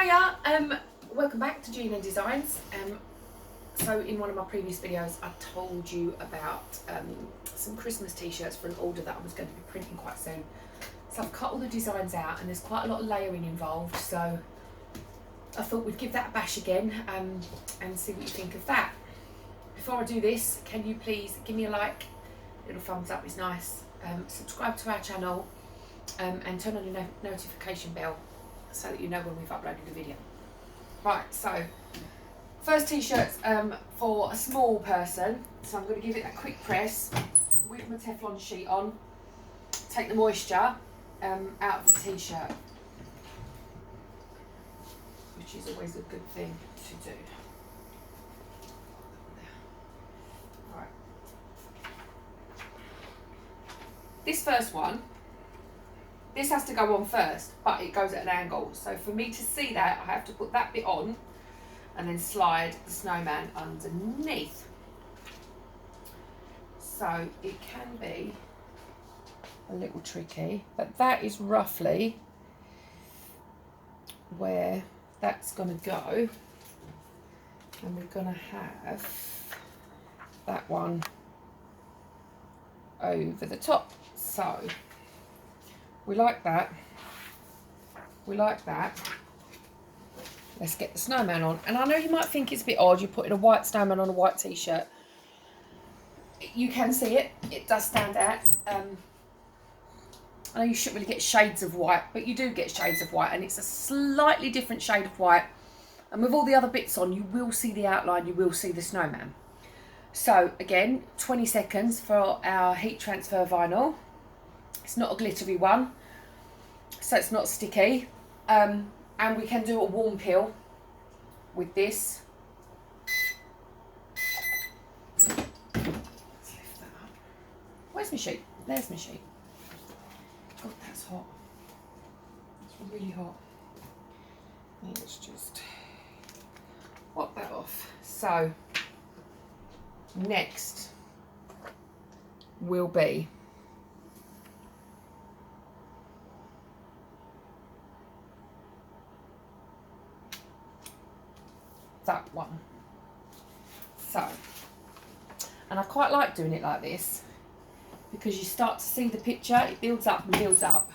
Hiya, welcome back to Gina Designs. So in one of my previous videos I told you about some Christmas t-shirts for an order that I was going to be printing quite soon. So I've cut all the designs out and there's quite a lot of layering involved, so I thought we'd give that a bash again and see what you think of that. Before I do this, can you please give me a like, a little thumbs up is nice, subscribe to our channel and turn on your notification bell so that you know when we've uploaded a video. Right, so first t-shirts for a small person, so I'm going to give it a quick press with my Teflon sheet on, take the moisture out of the t-shirt, which is always a good thing to do. Right. This first one, this has to go on first, but it goes at an angle. So for me to see that, I have to put that bit on and then slide the snowman underneath. So it can be a little tricky, but that is roughly where that's going to go. And we're going to have that one over the top. So we like that. We like that. Let's get the snowman on. And I know you might think it's a bit odd, you're putting a white snowman on a white t-shirt. You can see it. It does stand out. I know you shouldn't really get shades of white, but you do get shades of white, and it's a slightly different shade of white. And with all the other bits on, you will see the outline, you will see the snowman. So again, 20 seconds for our heat transfer vinyl. It's not a glittery one, so it's not sticky. And we can do a warm peel with this. Let's lift that up. Where's my sheet? There's my sheet. God, that's hot. It's really hot. Let's just wipe that off. So, next will be that one. So, and I quite like doing it like this because you start to see the picture, it builds up and builds up,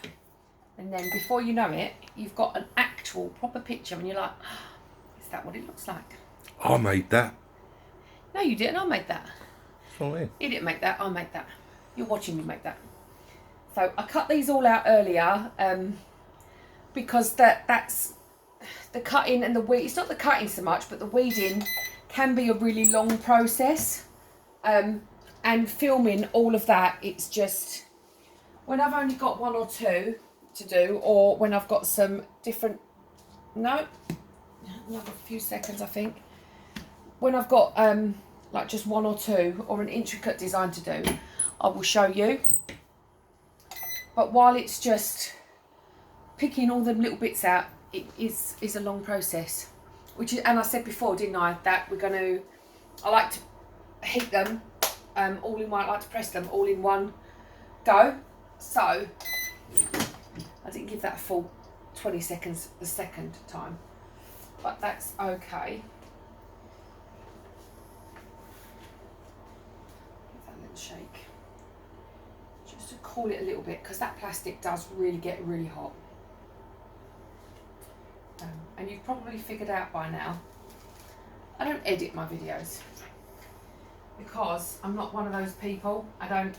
and then before you know it, you've got an actual proper picture and you're like, oh, is that what it looks like? I made that. No, you didn't. I made that. Oh, yeah. You didn't make that. I made that. You're watching me make that. So I cut these all out earlier because that's the cutting and the weed. It's not the cutting so much, but the weeding can be a really long process. And filming all of that, it's just when I've only got one or two to do, or when I've got some different. No, another few seconds, I think. When I've got like just one or two, or an intricate design to do, I will show you. But while it's just picking all the little bits out, it is a long process. Which is, and I said before, didn't I, that we're going to. I like to heat them all in one. I like to press them all in one go. So I didn't give that a full 20 seconds the second time, but that's okay. Shake just to cool it a little bit, because that plastic does really get really hot. And you've probably figured out by now, I don't edit my videos because I'm not one of those people. I don't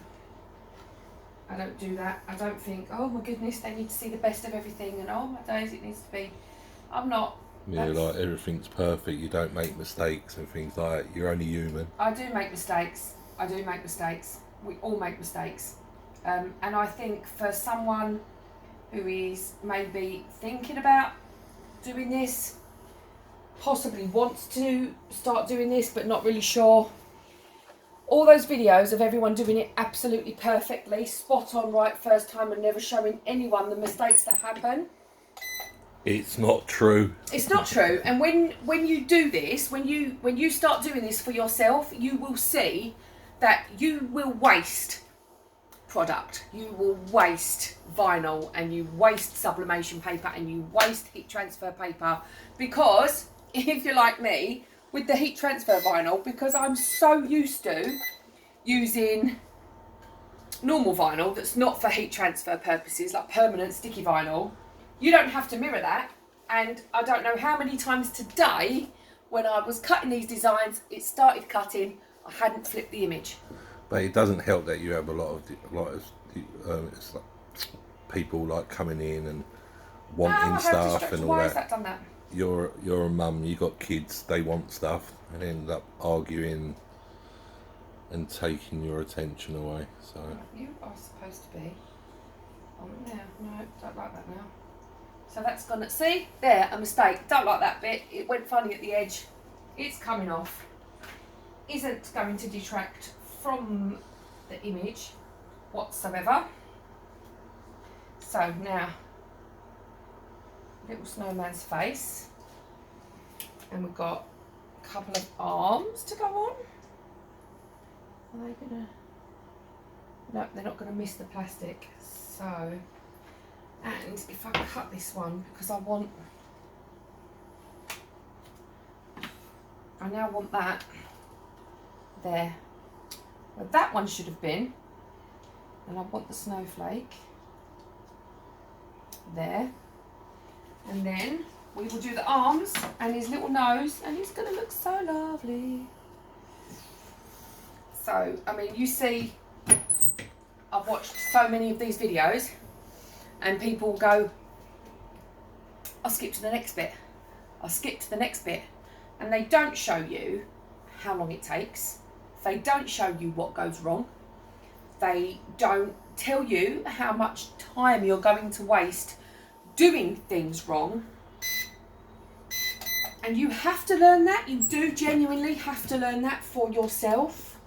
do that. I don't think, oh my goodness, they need to see the best of everything, and oh my days, it needs to be. I'm not. Yeah, like everything's perfect. You don't make mistakes and things like that. You're only human. I do make mistakes. I do make mistakes. We all make mistakes. And I think for someone who is maybe thinking about doing this, possibly wants to start doing this but not really sure, all those videos of everyone doing it absolutely perfectly, spot on right first time, and never showing anyone the mistakes that happen. It's not true. It's not true. And when you do this, when you start doing this for yourself, you will see that you will waste product. You will waste vinyl and you waste sublimation paper and you waste heat transfer paper, because if you're like me with the heat transfer vinyl, because I'm so used to using normal vinyl that's not for heat transfer purposes, like permanent sticky vinyl, you don't have to mirror that. And I don't know how many times today when I was cutting these designs, it started cutting, I hadn't flipped the image. But it doesn't help that you have a lot of it's like people like coming in and wanting stuff and all Why that. has that done that? You're a mum, you got kids, they want stuff, and end up arguing and taking your attention away. So You are supposed to be on there. No, don't like that now. So that's gonna, see, there, a mistake. Don't like that bit. It went funny at the edge. It's coming off. Isn't going to detract from the image whatsoever. So now, little snowman's face, and we've got a couple of arms to go on. Are they gonna? No, they're not gonna miss the plastic. So, and if I cut this one, because I now want that there. Well, that one should have been, and I want the snowflake there. And then we will do the arms and his little nose, and he's going to look so lovely. So, I mean, you see, I've watched so many of these videos and people go, I'll skip to the next bit. I'll skip to the next bit. And they don't show you how long it takes. They don't show you what goes wrong. They don't tell you how much time you're going to waste doing things wrong. And you have to learn that. You do genuinely have to learn that for yourself.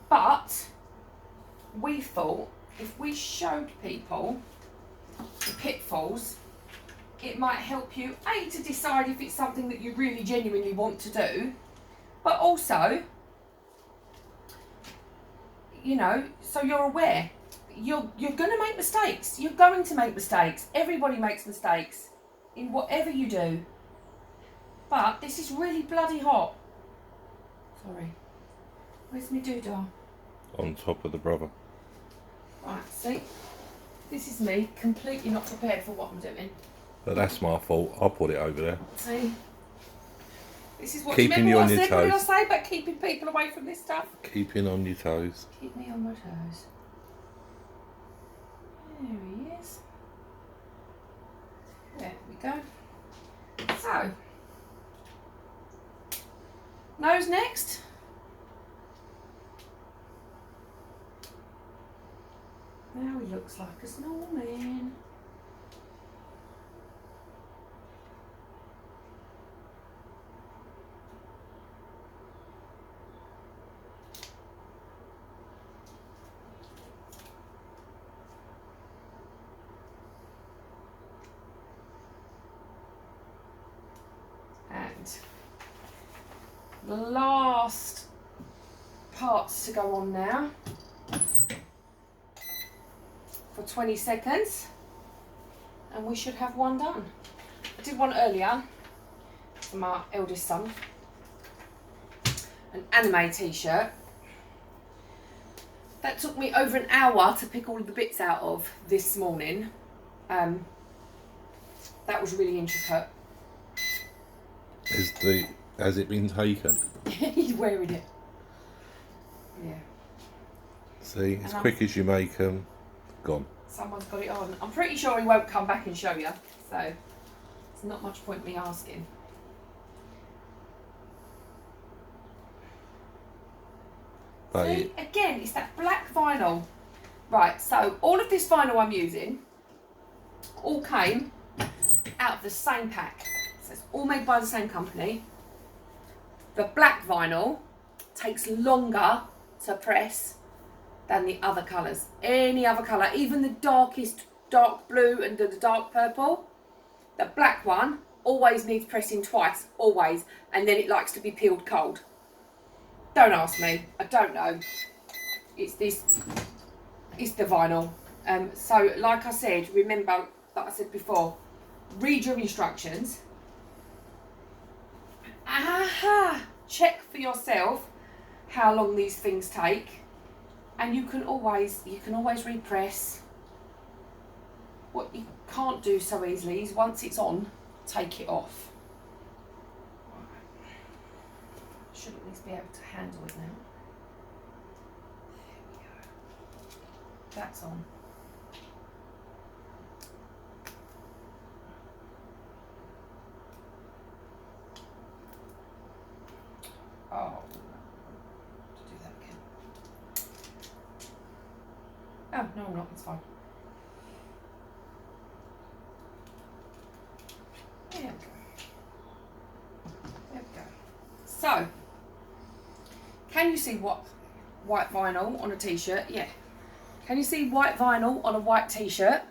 But we thought if we showed people the pitfalls, it might help you, A, to decide if it's something that you really genuinely want to do, but also, you know, so you're aware. You're going to make mistakes. You're going to make mistakes. Everybody makes mistakes in whatever you do. But this is really bloody hot. Sorry. Where's my doodah? on top of the brother. Right, see? This is me completely not prepared for what I'm doing. But that's my fault. I'll put it over there. See? This is what Keeping you you remember on what I your said when I toes. say about keeping people away from this stuff? Keeping on your toes. Keep me on my toes. There he is. There we go. So, nose next. Now he looks like a snowman. And the last parts to go on now for 20 seconds, and we should have one done. I did one earlier for my eldest son, an anime t-shirt that took me over an hour to pick all of the bits out of this morning. That was really intricate. Has it been taken? He's wearing it. Yeah. See, as quick as you make them, gone. Someone's got it on. I'm pretty sure he won't come back and show you, so there's not much point me asking. But See, again, it's that black vinyl. Right, so all of this vinyl I'm using all came out of the same pack. So it's all made by the same company. The black vinyl takes longer to press than the other colours. Any other colour, even the darkest dark blue and the dark purple, the black one always needs pressing twice, always, and then it likes to be peeled cold. Don't ask me, I don't know. It's this is the vinyl. So like I said, remember that I said before, read your instructions. Check for yourself how long these things take, and you can always repress. What you can't do so easily is once it's on, take it off. Should at least be able to handle it now. There we go. That's on. Oh, to do that again. Oh, no, I'm not. It's fine. There we go. There we go. So, can you see what white vinyl on a t-shirt? Yeah. Can you see white vinyl on a white t-shirt?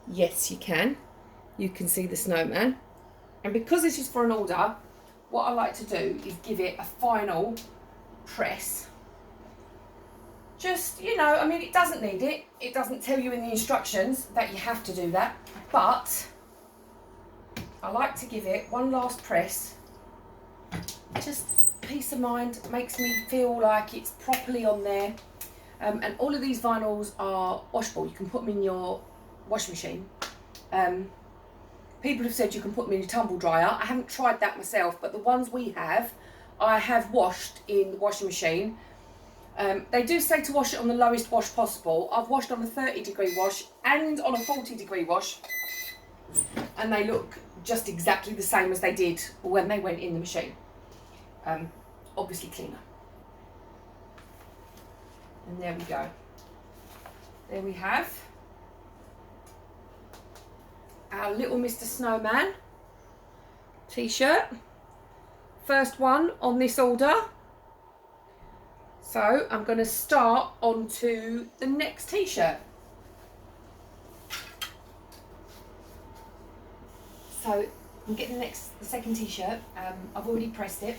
Yes, you can. You can see the snowman. And because this is for an order, what I like to do is give it a final press. Just, you know, I mean, it doesn't need it. It doesn't tell you in the instructions that you have to do that. But I like to give it one last press. Just peace of mind, makes me feel like it's properly on there. And all of these vinyls are washable. You can put them in your washing machine. People have said you can put them in a tumble dryer. I haven't tried that myself, but the ones we have, I have washed in the washing machine. They do say to wash it on the lowest wash possible. I've washed on a 30-degree wash and on a 40-degree wash, and they look just exactly the same as they did when they went in the machine. Obviously cleaner. And there we go. There we have our little Mr. Snowman t-shirt. First one on this order. So I'm going to start onto the next t-shirt. So I'm getting the second t-shirt. I've already pressed it.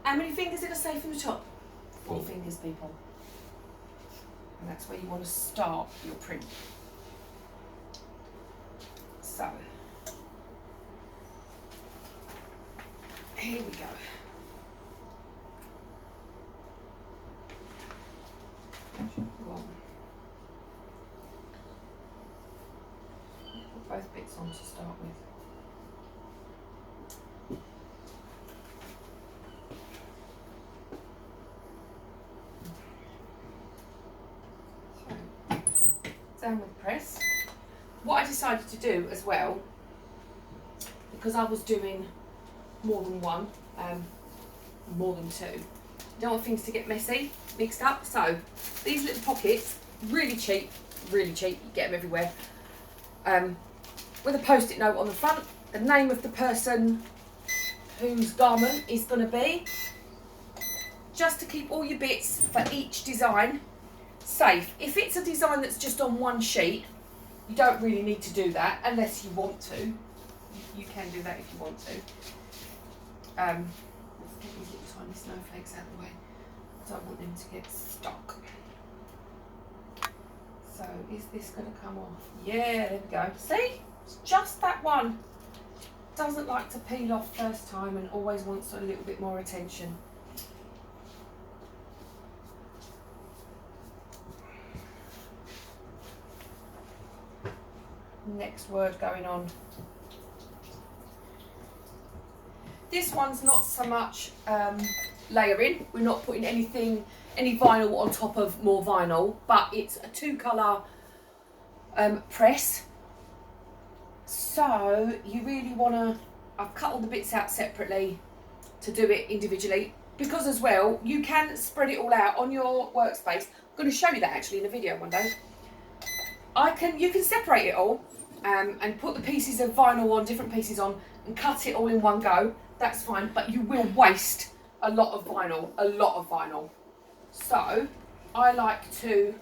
How many fingers did I say from the top? 4 fingers, people. And that's where you want to start your print. So, here we go. Put both bits on to start with. Down with the press. What I decided to do as well, because I was doing more than one, more than two, don't want things to get messy, mixed up, so these little pockets, really cheap, you get them everywhere, with a post-it note on the front, the name of the person whose garment is going to be, just to keep all your bits for each design safe. If it's a design that's just on one sheet, you don't really need to do that unless you want to. You can do that if you want to. Let's get these little tiny snowflakes out of the way. I don't want them to get stuck. So is this going to come off? Yeah, there we go. See? It's just that one. Doesn't like to peel off first time and always wants a little bit more attention. Next word going on. This one's not so much layering. We're not putting any vinyl on top of more vinyl, but it's a 2-colour press. So you really want to, I've cut all the bits out separately to do it individually, because as well you can spread it all out on your workspace. I'm going to show you that actually in a video one day. You can separate it all and put the pieces of vinyl on, different pieces on, and cut it all in one go. That's fine, but you will waste a lot of vinyl. So I like to,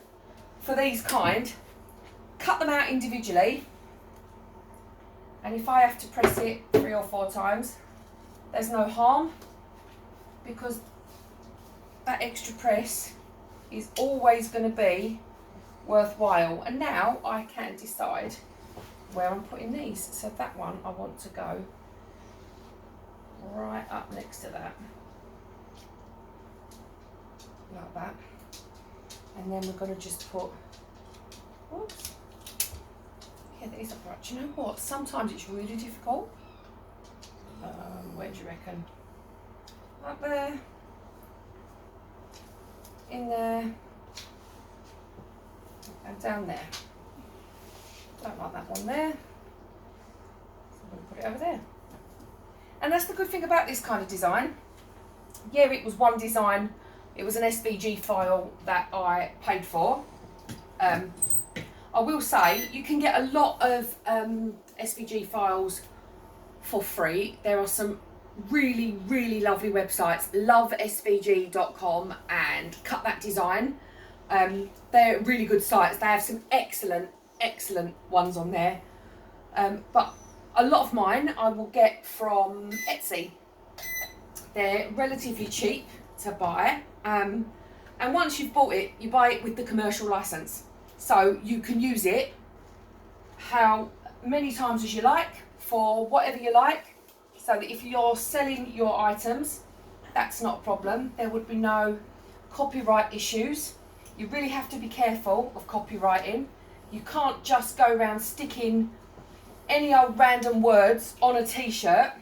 for these kind, cut them out individually, and if I have to press it 3 or 4 times, there's no harm, because that extra press is always going to be worthwhile. And now I can decide where I'm putting these. So that one I want to go right up next to that, like that. And then we're going to just put, whoops, yeah, that is upright. Do you know what? Sometimes it's really difficult. Where do you reckon? Up there, in there, and down there. Don't like that one there, so I'm going to put it over there. And that's the good thing about this kind of design. Yeah, it was one design. It was an SVG file that I paid for. I will say you can get a lot of SVG files for free. There are some really, really lovely websites, lovesvg.com and Cut That Design. They're really good sites. They have some excellent ones on there. But a lot of mine I will get from Etsy. They're relatively cheap to buy. And once you've bought it, you buy it with the commercial license. So you can use it how many times as you like, for whatever you like, so that if you're selling your items, that's not a problem. There would be no copyright issues. You really have to be careful of copywriting. You can't just go around sticking any old random words on a t-shirt.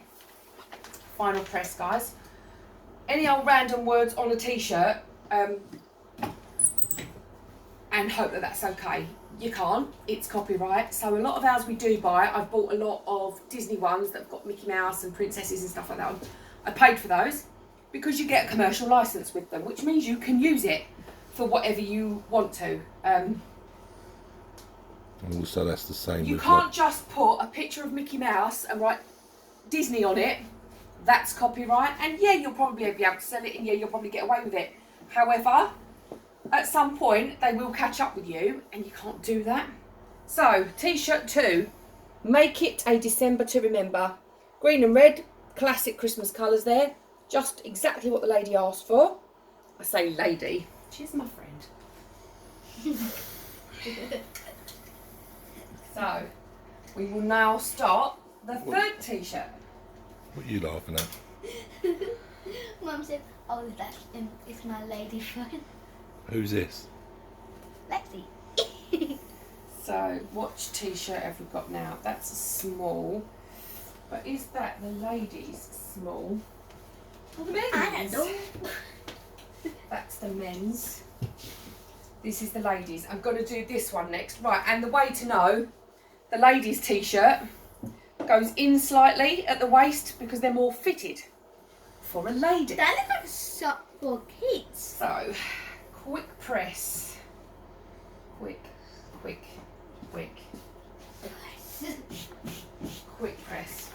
Final press, guys. Any old random words on a t-shirt and hope that that's okay. You can't, it's copyright. So a lot of ours we do buy. I've bought a lot of Disney ones that have got Mickey Mouse and princesses and stuff like that. I paid for those because you get a commercial license with them, which means you can use it for whatever you want to. And also that's the same You with can't just put a picture of Mickey Mouse and write Disney on it. That's copyright. And yeah, you'll probably be able to sell it and yeah, you'll probably get away with it. However, at some point they will catch up with you and you can't do that. So, t-shirt 2, make it a December to remember. Green and red, classic Christmas colours there. Just exactly what the lady asked for. I say lady, she's my friend. So, we will now start the third t-shirt. What are you laughing at? Mum said, oh, that is my lady friend. Who's this? Lexi. So, which t-shirt have we got now? That's a small. But is that the ladies' small? Or the men's? I don't know. That's the men's. This is the ladies. I'm going to do this one next. Right, and the way to know, the ladies' t-shirt goes in slightly at the waist because they're more fitted for a lady. That looks like a sock for kids. So, quick press. Quick. Quick press.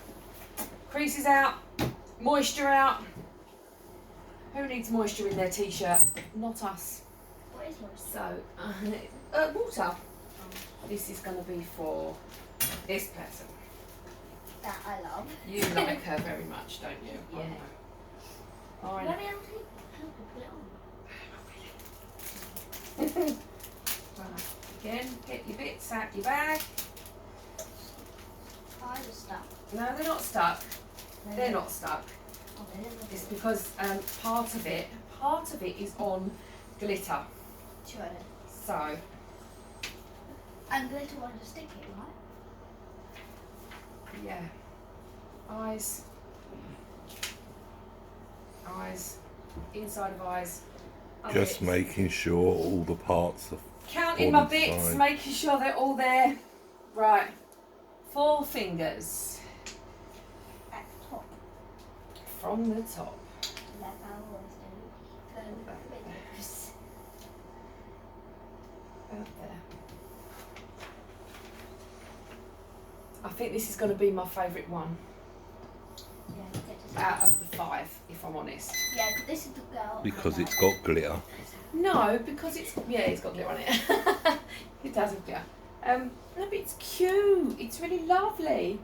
Creases out, moisture out. Who needs moisture in their t-shirt? Not us. What is yours? So, water. This is going to be for this person. That I love. You like her very much, don't you? Yeah. I know. Let me put it on. Right. Again, get your bits out your bag. I just stuck. No, they're not stuck. They're not stuck. Oh, they didn't look It's good. because part of it is on glitter. Sure it is. So, And glitter wanted to stick it, right? yeah. Eyes, inside of eyes. other Just bits. making sure all the parts are Counting my body bits, fine. making sure they're all there. Right. 4 fingers At the top. from the top. Like I always do. Fingers. Out there. I think this is going to be my favourite one Yeah, get to out of the 5, if I'm honest. Yeah, this is the girl. because it's got glitter. No, because it's got glitter on it. It does have glitter. No, but it's cute. It's really lovely.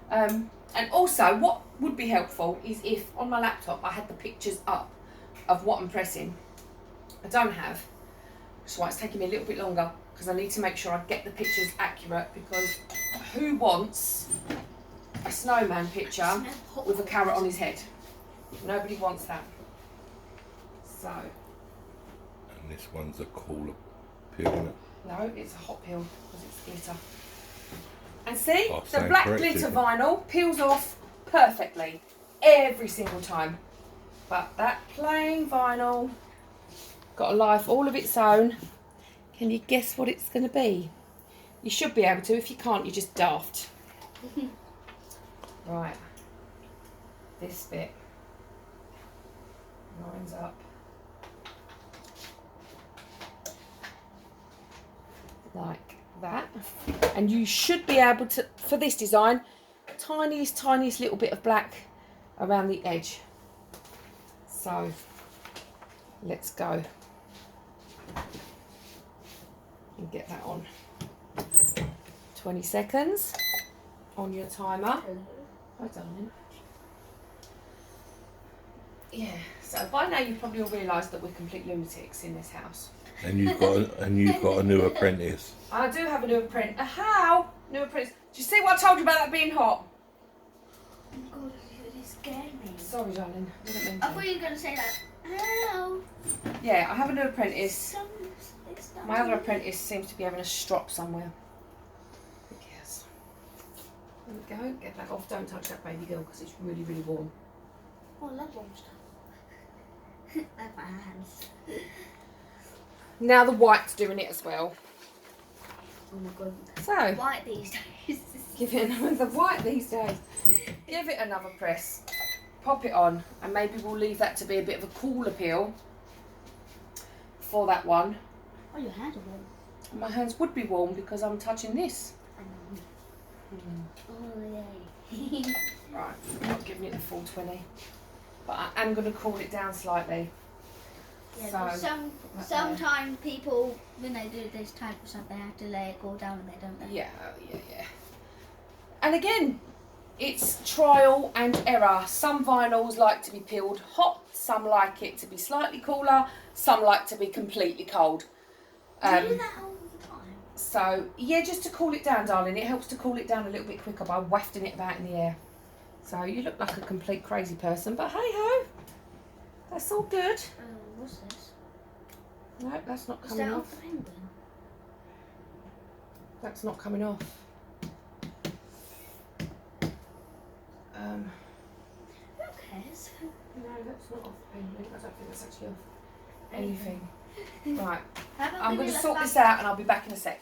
And also, what would be helpful is if on my laptop I had the pictures up of what I'm pressing. I don't have. That's why it's taking me a little bit longer, because I need to make sure I get the pictures accurate, because who wants a snowman picture with a carrot on his head? Nobody wants that. So, And this one's a cooler peel, isn't it? no, it's a hot peel because it's glitter. And see, Oh, the stand black corrected. glitter vinyl peels off perfectly every single time. But that plain vinyl got a life all of its own. Can you guess what it's going to be? You should be able to. If you can't, you're just daft. Right. This bit lines up. Like that. And you should be able to, for this design, tiniest little bit of black around the edge. So let's go and get that on. 20 seconds on your timer. Hi darling. Yeah, so by now you've probably all realised that we're complete lunatics in this house. And you've got a new apprentice. I do have a new apprentice. How? New apprentice. Do you see what I told you about that being hot? Oh my god, you scared me. Sorry, darling. I didn't mean I to. thought you were going to say that. Ow. Yeah, I have a new apprentice. It's not My other apprentice seems to be having a strop somewhere. Who cares? There we go. Get that off. Don't touch that baby girl because it's really, really warm. Oh, I love warm stuff. I have my hands. Now the white's doing it as well. Oh my god. So, White these days. give it the white these days. Give it another press. Pop it on, and maybe we'll leave that to be a bit of a cooler peel for that one. Oh, your hands are warm. My hands would be warm because I'm touching this. Oh, yay. Right, I'm not giving it the full 20, but I am going to cool it down slightly. Yeah, So, sometimes people, when they do this type of stuff, they have to let it cool down a bit, don't they? Yeah. And again, it's trial and error. Some vinyls like to be peeled hot, some like it to be slightly cooler, some like to be completely cold. Do you do that all the time? So, yeah, just to cool it down, darling. It helps to cool it down a little bit quicker by wafting it about in the air. So, you look like a complete crazy person, but hey-ho, that's all good. What's this? No, that's not Is coming that off. off the penguin? That's not coming off. Who cares? No, that's not off the penguin. I don't think that's actually off anything. Right, How about I'm we going to let sort that- this out and I'll be back in a sec.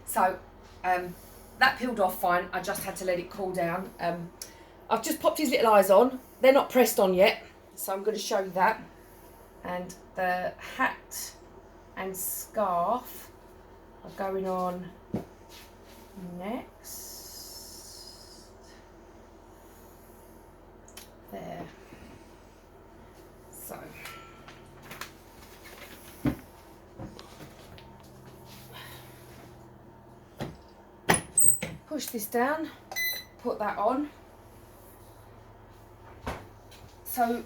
So, that peeled off fine. I just had to let it cool down. I've just popped his little eyes on. They're not pressed on yet, so I'm going to show you that. And the hat and scarf are going on next. There. So. Push this down, put that on. So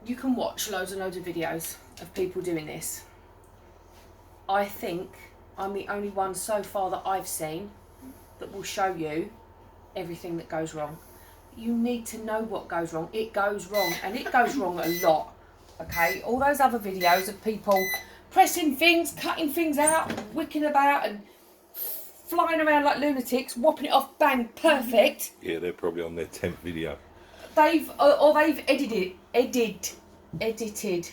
you can watch loads and loads of videos of people doing this. I think I'm the only one so far that I've seen that will show you everything that goes wrong. You need to know what goes wrong. It goes wrong, and it goes wrong a lot. Okay, all those other videos of people pressing things, cutting things out, wicking about and flying around like lunatics, whopping it off, bang, perfect. Yeah, they're probably on their 10th video. They've edited.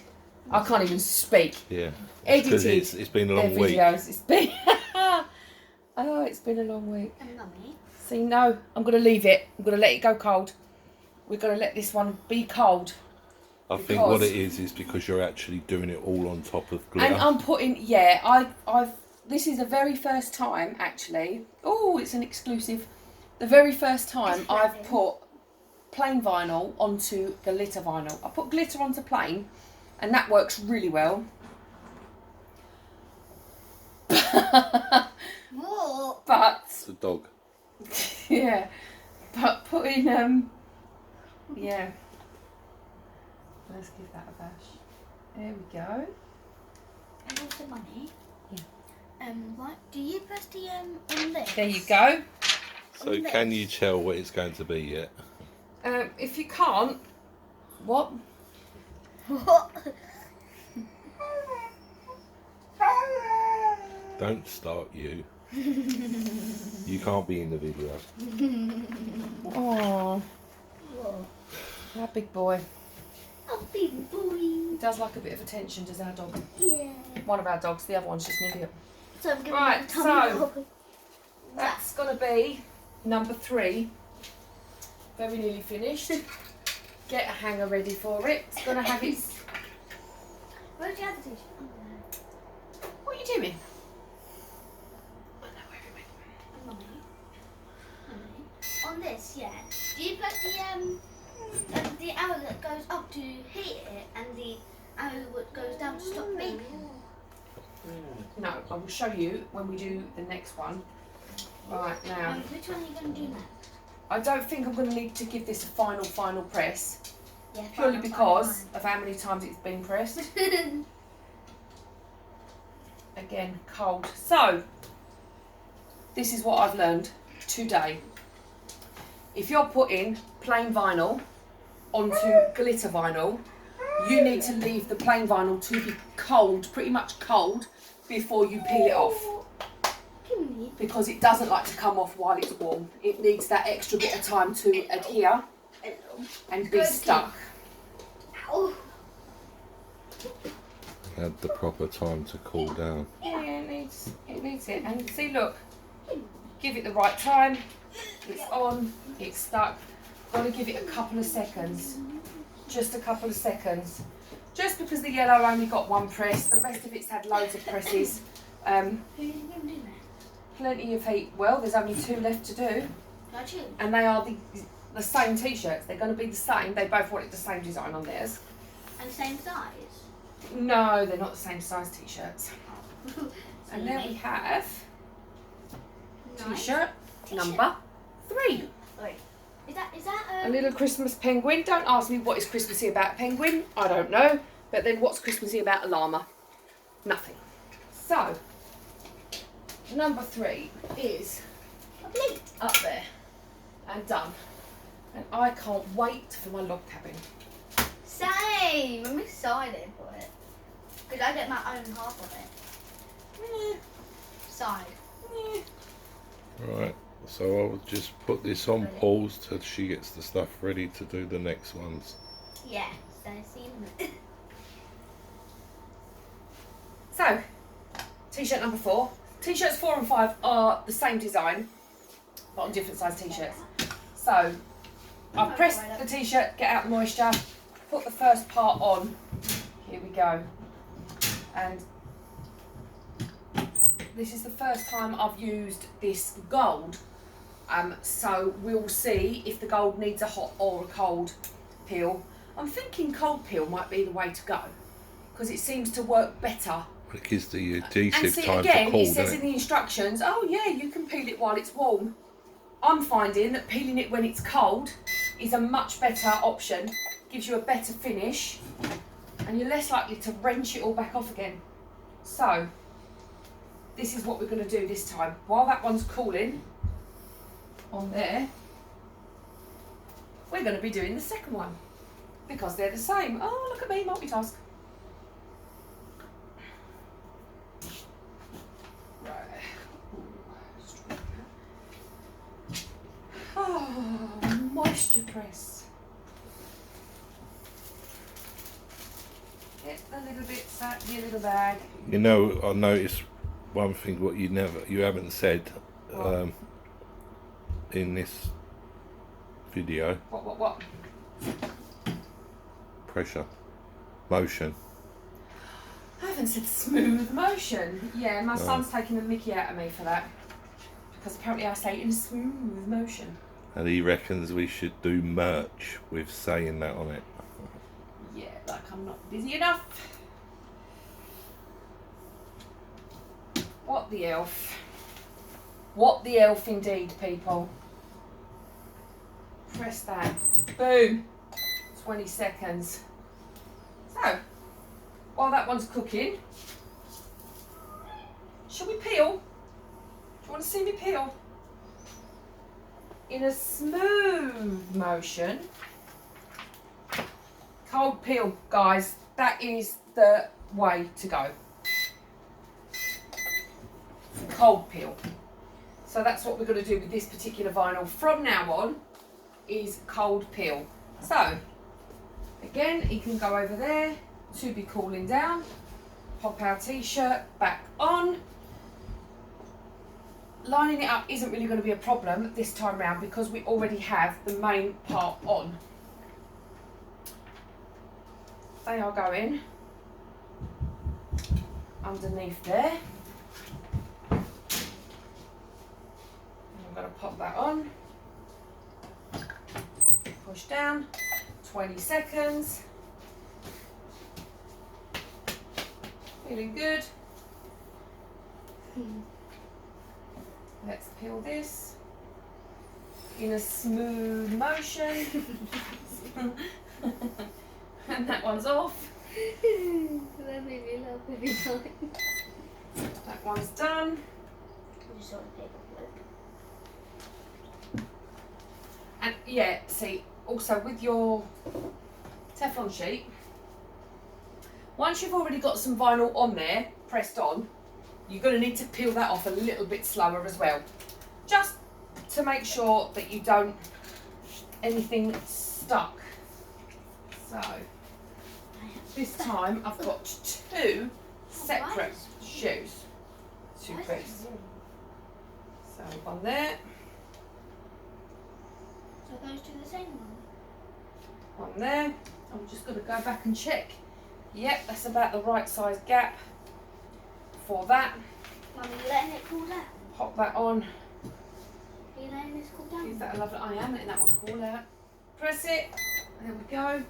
I can't even speak. Yeah. Edited. Because it's been a Their long week. videos. It's been oh, it's been a long week. And mummy. See, no, I'm gonna leave it. I'm gonna let it go cold. We're gonna let this one be cold. I think what Because- it is because you're actually doing it all on top of glitter. And I'm putting, this is the very first time actually. Oh, it's an exclusive. The very first time It's I've flapping. put plain vinyl onto glitter vinyl. I put glitter onto plain, and that works really well. Whoa. But It's a dog. yeah, but putting yeah, Let's give that a bash. There we go. And also money. Yeah. What do you press the on this? There you go. So On can this? you tell what it's going to be yet? If you can't, what? What? Don't start you. You can't be in the video. Oh, Whoa. that big boy. A big boy. He does like a bit of attention, does our dog. Yeah. One of our dogs, the other one's just an idiot. So I'm giving Right, him a tummy so- rub. That's going to be number 3. Very nearly finished. Get a hanger ready for it. It's going to have its... Where's the other t-shirt? What are you doing? I know where it went. Mummy. On this, yeah. Do you press the arrow that goes up to heat it and the arrow that goes down to stop baking? No, I will show you when we do the next one. Right, now. Which one are you going to do next? I don't think I'm going to need to give this a final press. Yeah, Purely fine, because of how many times it's been pressed. fine. Again, cold. So, this is what I've learned today. If you're putting plain vinyl onto glitter vinyl, you need to leave the plain vinyl to be cold, pretty much cold, before you peel it off. Give me. Because it doesn't like to come off while it's warm. It needs that extra bit of time to adhere and be Good stuck. Ow. Had the proper time to cool down. Yeah, it needs it. And see, look, give it the right time. It's on, it's stuck. Got to give it a couple of seconds. Just a couple of seconds. Just because the yellow only got 1 press, the rest of it's had loads of presses. Who are you going to do next? Plenty of heat. Well, there's only 2 left to do. Not you. And they are the same t-shirts. They're going to be the same. They both wanted the same design on theirs. And same size. No, they're not the same size t-shirts. And there we have t-shirt number 3. Wait. Is that A little Christmas penguin. Don't ask me what is Christmassy about penguin. I don't know. But then what's Christmassy about a llama? Nothing. So, number 3 is complete? up there and done. And I can't wait for my log cabin. Same. I'm excited for it. Because I get my own half of it. Side. Right, so I'll just put this on pause till she gets the stuff ready to do the next ones. Yeah. So see. So, t-shirt number 4. T-shirts 4 and 5 are the same design, but on different size t-shirts. So, I've pressed the t-shirt, get out the moisture, put the first part on. Here we go. And this is the first time I've used this gold. So we'll see if the gold needs a hot or a cold peel. I'm thinking cold peel might be the way to go because it seems to work better. It gives the And adhesive see, time again, to cool, it says doesn't in it? the instructions, oh yeah, you can peel it while it's warm. I'm finding that peeling it when it's cold is a much better option, gives you a better finish, and you're less likely to wrench it all back off again. So, this is what we're going to do this time. While that one's cooling on there, we're going to be doing the second one because they're the same. Oh, look at me, multitask. Oh, moisture press. Get the little bits out of your little bag. You know, I noticed one thing what you haven't said in this video. What? Pressure, motion. I haven't said smooth motion. Yeah, my son's taking the mickey out of me for that. Because apparently I say in smooth motion. And he reckons we should do merch with saying that on it. Yeah, like I'm not busy enough. What the elf? What the elf indeed, people. Press that. Boom. 20 seconds. while that one's cooking, shall we peel? Do you want to see me peel? In a smooth motion. Cold peel, guys. That is the way to go. Cold peel. So that's what we're going to do with this particular vinyl from now on, is cold peel. So, again, you can go over there to be cooling down. Pop our t-shirt back on. Lining it up isn't really going to be a problem this time round because we already have the main part on. They are going underneath there. And I'm going to pop that on. Push down. 20 seconds. Feeling good. Let's peel this in a smooth motion. And that one's off. That made me laugh every time. That one's done. Just sort of paper flip. And yeah, see, also with your Teflon sheet, once you've already got some vinyl on there, pressed on, you're going to need to peel that off a little bit slower as well. Just to make sure that you don't anything stuck. So, this time I've got two separate shoes. Two pieces. So one there, So those do the same one? one there. I'm just going to go back and check. Yep, that's about the right size gap for that. Mum, are you letting it cool down? Pop that on. Are you letting this cool down? Is that a lovely? I am letting that one cool out. Press it. There we go.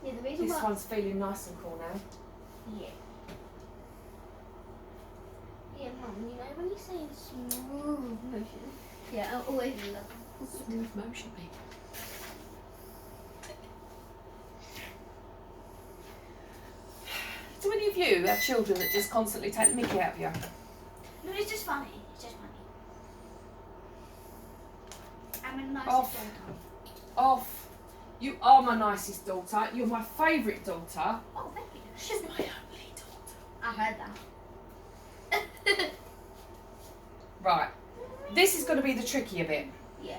Yeah, the reason This why... one's feeling nice and cool now. Yeah. Yeah, Mum, you know when you say smooth motion? Yeah, I always love Smooth motion, baby. Do any of you have children that just constantly take the mickey out of you? No, it's just funny. It's just funny. I'm a nice Off. daughter. Off. You are my nicest daughter. You're my favourite daughter. Oh, thank you. She's my only daughter. I heard that. Right. This is going to be the trickier bit. Yeah.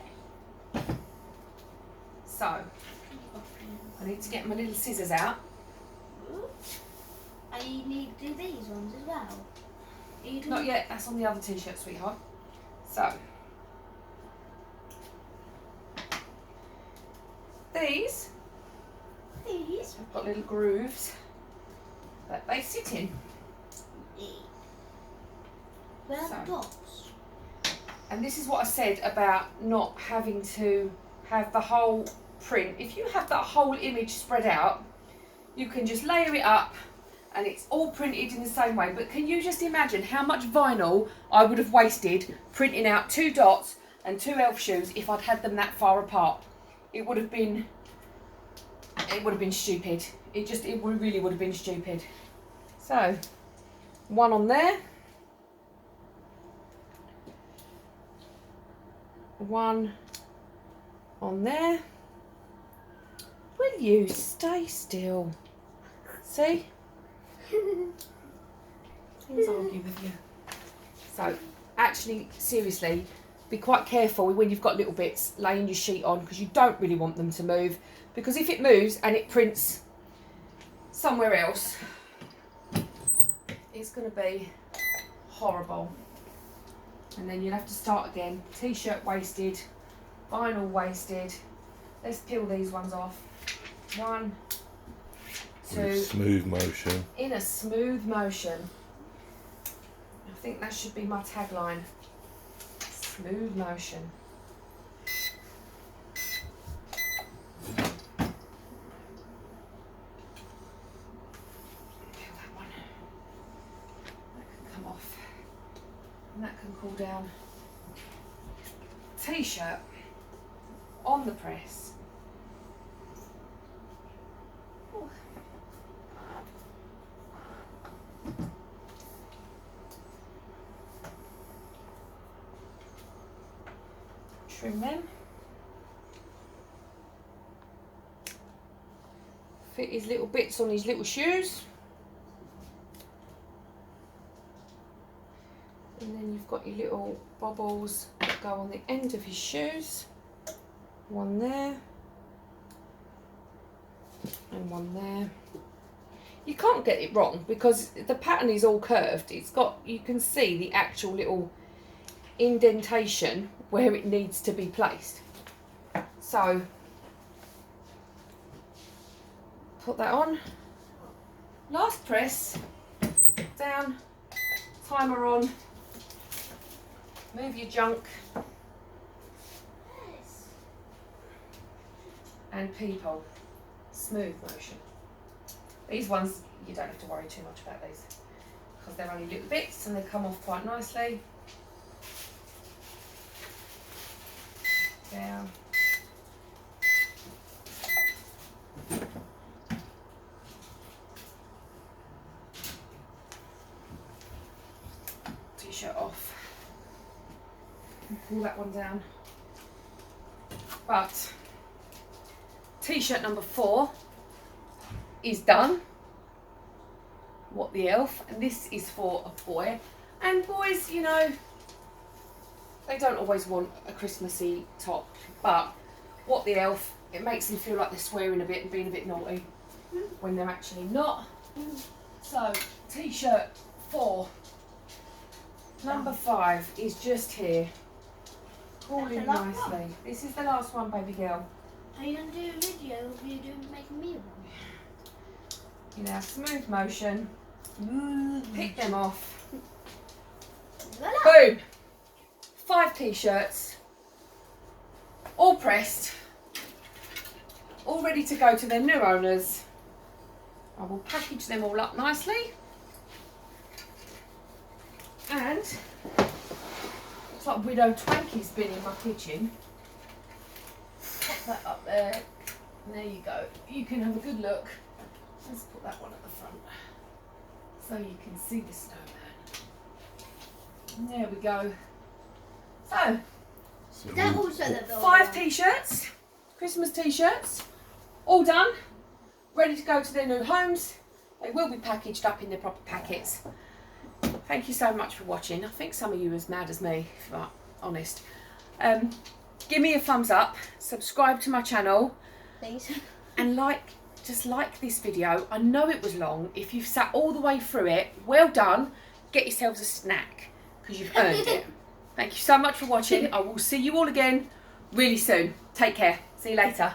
So, I need to get my little scissors out. And you need to do these ones as well. Are you doing... Not yet. That's on the other t-shirt, sweetheart. So, these These? have got little grooves that they sit in. Where are So. the dots? And this is what I said about not having to have the whole print. If you have that whole image spread out, you can just layer it up and it's all printed in the same way. But can you just imagine how much vinyl I would have wasted printing out 2 dots and 2 elf shoes if I'd had them that far apart? It would have been stupid. It really would have been stupid. So, one on there. One on there. Will you stay still? See? Things argue with you. So, actually, seriously, be quite careful when you've got little bits laying your sheet on because you don't really want them to move. Because if it moves and it prints somewhere else, it's going to be horrible. And then you'll have to start again. T-shirt wasted, vinyl wasted. Let's peel these ones off. 1, 2. With smooth motion. In a smooth motion. I think that should be my tagline. Smooth motion. Peel that one. That can come off. And that can cool down. T-shirt on the press. trim them. Fit his little bits on his little shoes. And then you've got your little bobbles that go on the end of his shoes. One there. And one there. You can't get it wrong because the pattern is all curved. It's got, you can see the actual little indentation where it needs to be placed. So put that on. Last press. Down. Timer on. Move your junk. And people. Smooth motion. These ones, you don't have to worry too much about these because they're only little bits and they come off quite nicely. Down. T-shirt off. Pull that one down. But T-shirt number 4 is done. What the Elf, and this is for a boy. And boys, you know, they don't always want a Christmassy top, but What the Elf, it makes them feel like they're swearing a bit and being a bit naughty when they're actually not. So, T-shirt 4, number 5 is just here. Cooling nicely. This is the last one, baby girl. Are you going to do a video of you making me one? You know, smooth motion. Pick them off. Voila. Boom! 5 T-shirts. All pressed. All ready to go to their new owners. I will package them all up nicely. And looks like Widow Twanky's been in my kitchen. Pop that up there. And there you go. You can have a good look. Let's put that one at the front so you can see the snowman. And there we go. So, Is that also the 5 T-shirts, Christmas T-shirts, all done, ready to go to their new homes. They will be packaged up in their proper packets. Thank you so much for watching. I think some of you are as mad as me, if I'm honest. Give me a thumbs up, subscribe to my channel, Please. and just like this video. I know it was long. If you've sat all the way through it, well done. Get yourselves a snack because you've earned it. Thank you so much for watching. I will see you all again really soon. Take care. See you later.